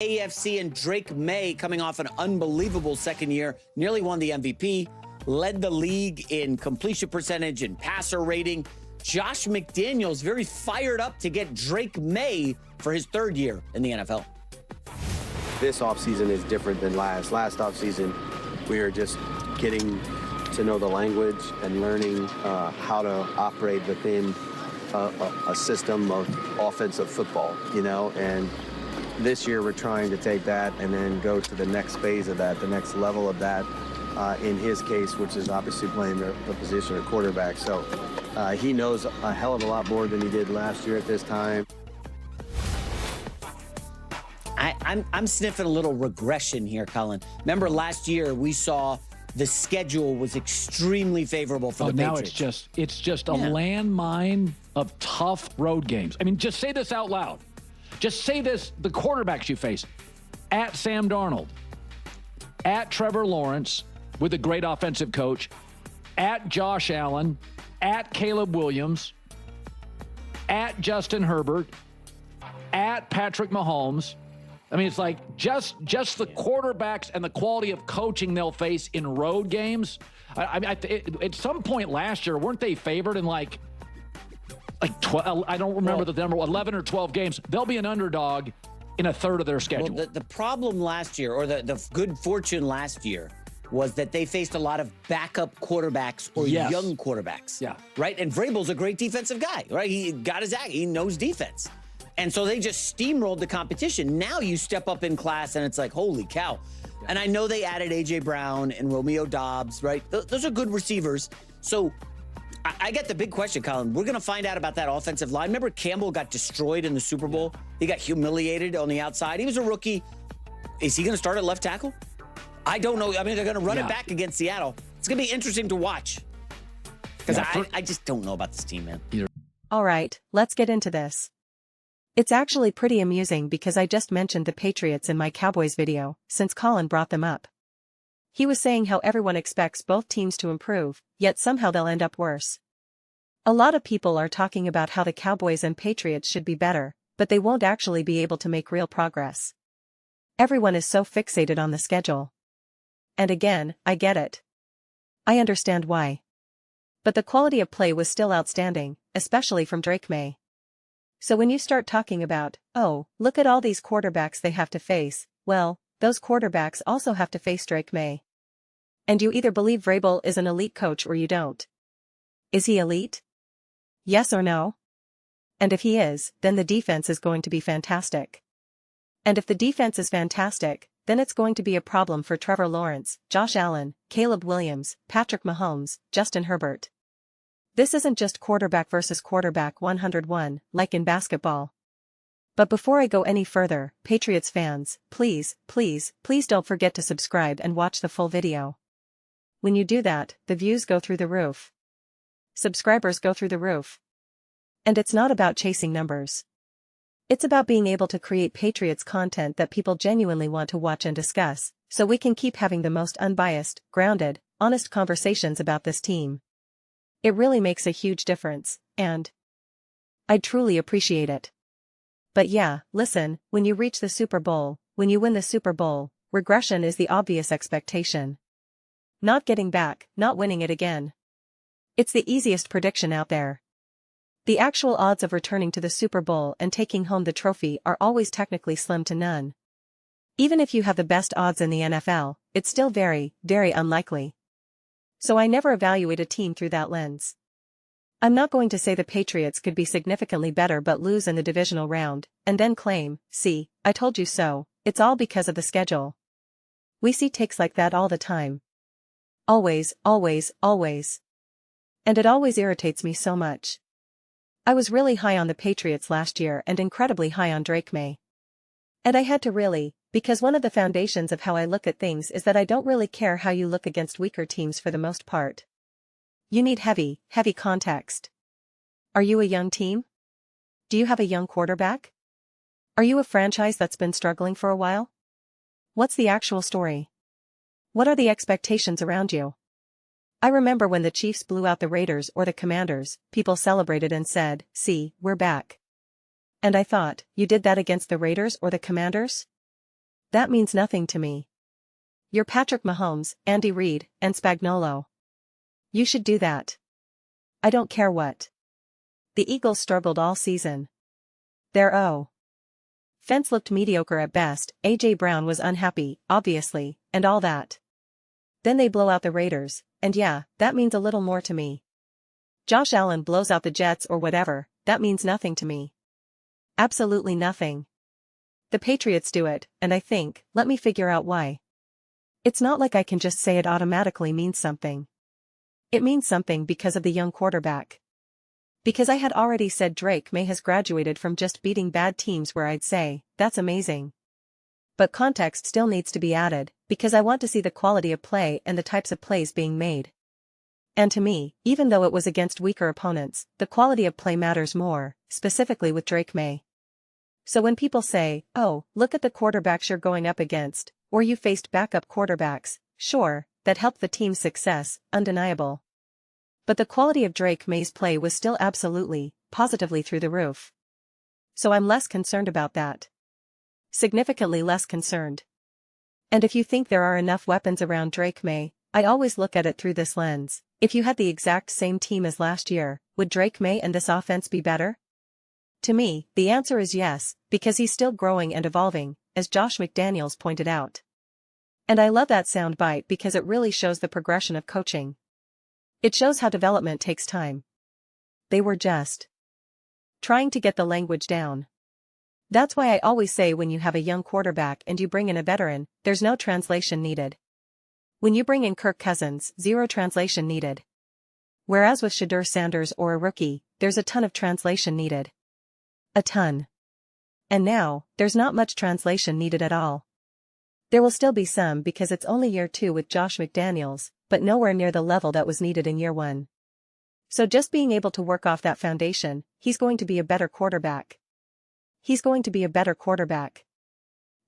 AFC and Drake Maye, coming off an unbelievable second year, nearly won the MVP, led the league in completion percentage and passer rating. Josh McDaniels very fired up to get Drake Maye for his third year in the NFL. This offseason is different than last. Last offseason, we were just getting to know the language and learning how to operate within a system of offensive football, and this year we're trying to take that and then go to the next phase of that, the next level of that, in his case, which is obviously playing the position of quarterback. So he knows a hell of a lot more than he did last year at this time. I'm sniffing a little regression here, Colin. Remember last year we saw the schedule was extremely favorable for the Patriots. Now it's just a landmine of tough road games. I mean, just say this out loud. Just say this, the quarterbacks you face: at Sam Darnold, at Trevor Lawrence with a great offensive coach, at Josh Allen, at Caleb Williams, at Justin Herbert, at Patrick Mahomes. I mean, it's like just the quarterbacks and the quality of coaching they'll face in road games. At some point last year, weren't they favored in like 12? I don't remember the number, 11 or 12 games. They'll be an underdog in a third of their schedule. Well, the problem last year, or the good fortune last year, was that they faced a lot of backup quarterbacks or young quarterbacks. Yeah. Right? And Vrabel's a great defensive guy, right? He got his act. He knows defense. And so they just steamrolled the competition. Now you step up in class and it's like, holy cow. Yeah. And I know they added A.J. Brown and Romeo Doubs, right? Those are good receivers. So I get the big question, Colin. We're going to find out about that offensive line. Remember Campbell got destroyed in the Super Bowl? He got humiliated on the outside. He was a rookie. Is he going to start at left tackle? I don't know. I mean, they're going to run it back against Seattle. It's going to be interesting to watch. Because I just don't know about this team, man. All right, let's get into this. It's actually pretty amusing because I just mentioned the Patriots in my Cowboys video, since Colin brought them up. He was saying how everyone expects both teams to improve, yet somehow they'll end up worse. A lot of people are talking about how the Cowboys and Patriots should be better, but they won't actually be able to make real progress. Everyone is so fixated on the schedule. And again, I get it. I understand why. But the quality of play was still outstanding, especially from Drake Maye. So when you start talking about, oh, look at all these quarterbacks they have to face, well, those quarterbacks also have to face Drake Maye. And you either believe Vrabel is an elite coach or you don't. Is he elite? Yes or no? And if he is, then the defense is going to be fantastic. And if the defense is fantastic, then it's going to be a problem for Trevor Lawrence, Josh Allen, Caleb Williams, Patrick Mahomes, Justin Herbert. This isn't just quarterback versus quarterback 101, like in basketball. But before I go any further, Patriots fans, please, please, please don't forget to subscribe and watch the full video. When you do that, the views go through the roof. Subscribers go through the roof. And it's not about chasing numbers. It's about being able to create Patriots content that people genuinely want to watch and discuss, so we can keep having the most unbiased, grounded, honest conversations about this team. It really makes a huge difference, and I truly appreciate it. But yeah, listen, when you reach the Super Bowl, when you win the Super Bowl, regression is the obvious expectation. Not getting back, not winning it again. It's the easiest prediction out there. The actual odds of returning to the Super Bowl and taking home the trophy are always technically slim to none. Even if you have the best odds in the NFL, it's still very, very unlikely. So I never evaluate a team through that lens. I'm not going to say the Patriots could be significantly better but lose in the divisional round, and then claim, see, I told you so, it's all because of the schedule. We see takes like that all the time. Always, always, always. And it always irritates me so much. I was really high on the Patriots last year and incredibly high on Drake Maye. And I had to really, because one of the foundations of how I look at things is that I don't really care how you look against weaker teams for the most part. You need heavy, heavy context. Are you a young team? Do you have a young quarterback? Are you a franchise that's been struggling for a while? What's the actual story? What are the expectations around you? I remember when the Chiefs blew out the Raiders or the Commanders, people celebrated and said, see, we're back. And I thought, you did that against the Raiders or the Commanders? That means nothing to me. You're Patrick Mahomes, Andy Reid, and Spagnuolo. You should do that. I don't care what. The Eagles struggled all season. Their offense looked mediocre at best, A.J. Brown was unhappy, obviously, and all that. Then they blow out the Raiders, and yeah, that means a little more to me. Josh Allen blows out the Jets or whatever, that means nothing to me. Absolutely nothing. The Patriots do it, and I think, let me figure out why. It's not like I can just say it automatically means something. It means something because of the young quarterback. Because I had already said Drake Maye has graduated from just beating bad teams where I'd say, that's amazing. But context still needs to be added, because I want to see the quality of play and the types of plays being made. And to me, even though it was against weaker opponents, the quality of play matters more, specifically with Drake Maye. So when people say, oh, look at the quarterbacks you're going up against, or you faced backup quarterbacks, sure, that helped the team's success, undeniable. But the quality of Drake Maye's play was still absolutely, positively through the roof. So I'm less concerned about that. Significantly less concerned. And if you think there are enough weapons around Drake Maye, I always look at it through this lens. If you had the exact same team as last year, would Drake Maye and this offense be better? To me, the answer is yes, because he's still growing and evolving, as Josh McDaniels pointed out. And I love that soundbite because it really shows the progression of coaching. It shows how development takes time. They were just trying to get the language down. That's why I always say when you have a young quarterback and you bring in a veteran, there's no translation needed. When you bring in Kirk Cousins, zero translation needed. Whereas with Shedeur Sanders or a rookie, there's a ton of translation needed. A ton. And now, there's not much translation needed at all. There will still be some because it's only year 2 with Josh McDaniels, but nowhere near the level that was needed in year 1. So just being able to work off that foundation, he's going to be a better quarterback. He's going to be a better quarterback.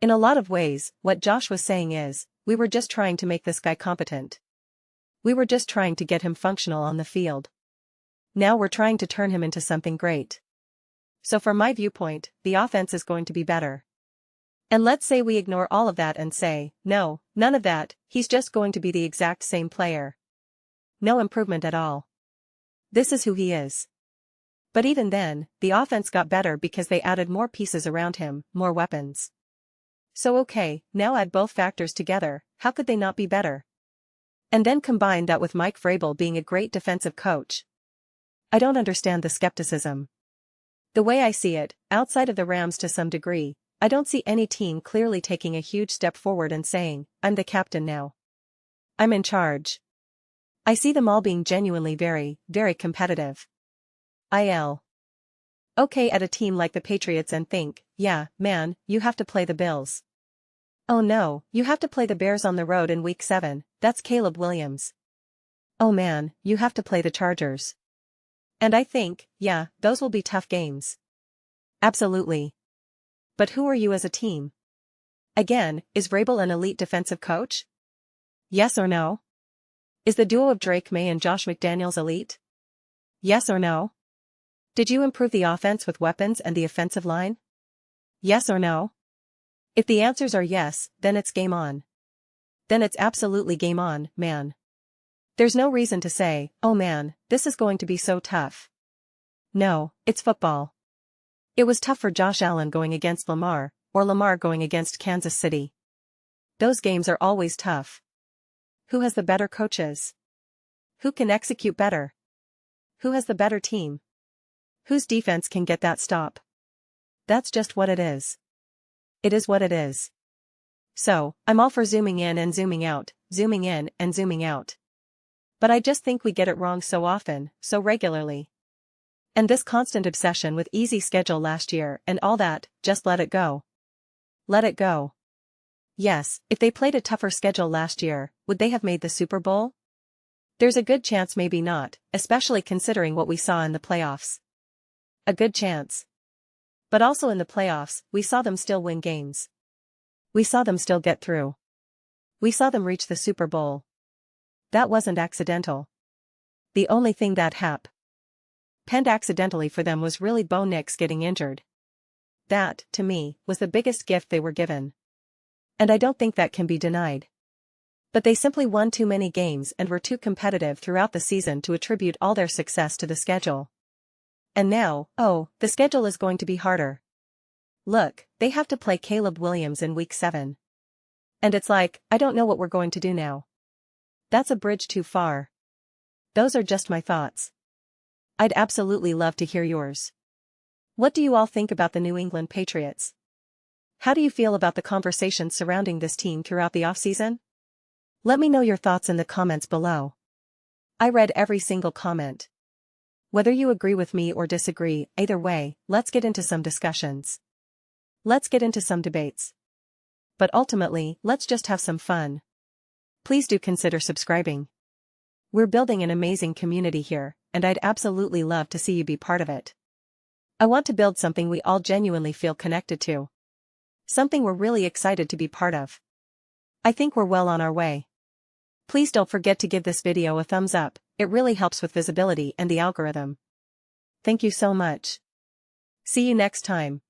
In a lot of ways, what Josh was saying is, we were just trying to make this guy competent. We were just trying to get him functional on the field. Now we're trying to turn him into something great. So from my viewpoint, the offense is going to be better. And let's say we ignore all of that and say, no, none of that, he's just going to be the exact same player. No improvement at all. This is who he is. But even then, the offense got better because they added more pieces around him, more weapons. So okay, now add both factors together, how could they not be better? And then combine that with Mike Vrabel being a great defensive coach. I don't understand the skepticism. The way I see it, outside of the Rams to some degree, I don't see any team clearly taking a huge step forward and saying, I'm the captain now. I'm in charge. I see them all being genuinely very, very competitive. Okay, at a team like the Patriots and think, yeah, man, you have to play the Bills. Oh no, you have to play the Bears on the road in week 7, that's Caleb Williams. Oh man, you have to play the Chargers. And I think, yeah, those will be tough games. Absolutely. But who are you as a team? Again, is Vrabel an elite defensive coach? Yes or no? Is the duo of Drake Maye and Josh McDaniels elite? Yes or no? Did you improve the offense with weapons and the offensive line? Yes or no? If the answers are yes, then it's game on. Then it's absolutely game on, man. There's no reason to say, oh man, this is going to be so tough. No, it's football. It was tough for Josh Allen going against Lamar, or Lamar going against Kansas City. Those games are always tough. Who has the better coaches? Who can execute better? Who has the better team? Whose defense can get that stop? That's just what it is. It is what it is. So, I'm all for zooming in and zooming out, zooming in and zooming out. But I just think we get it wrong so often, so regularly. And this constant obsession with easy schedule last year and all that, just let it go. Let it go. Yes, if they played a tougher schedule last year, would they have made the Super Bowl? There's a good chance maybe not, especially considering what we saw in the playoffs. A good chance. But also in the playoffs, we saw them still win games. We saw them still get through. We saw them reach the Super Bowl. That wasn't accidental. The only thing that happened accidentally for them was really Bo Nix getting injured. That, to me, was the biggest gift they were given. And I don't think that can be denied. But they simply won too many games and were too competitive throughout the season to attribute all their success to the schedule. And now, oh, the schedule is going to be harder. Look, they have to play Caleb Williams in week 7. And it's like, I don't know what we're going to do now. That's a bridge too far. Those are just my thoughts. I'd absolutely love to hear yours. What do you all think about the New England Patriots? How do you feel about the conversations surrounding this team throughout the offseason? Let me know your thoughts in the comments below. I read every single comment. Whether you agree with me or disagree, either way, let's get into some discussions. Let's get into some debates. But ultimately, let's just have some fun. Please do consider subscribing. We're building an amazing community here, and I'd absolutely love to see you be part of it. I want to build something we all genuinely feel connected to. Something we're really excited to be part of. I think we're well on our way. Please don't forget to give this video a thumbs up, it really helps with visibility and the algorithm. Thank you so much. See you next time.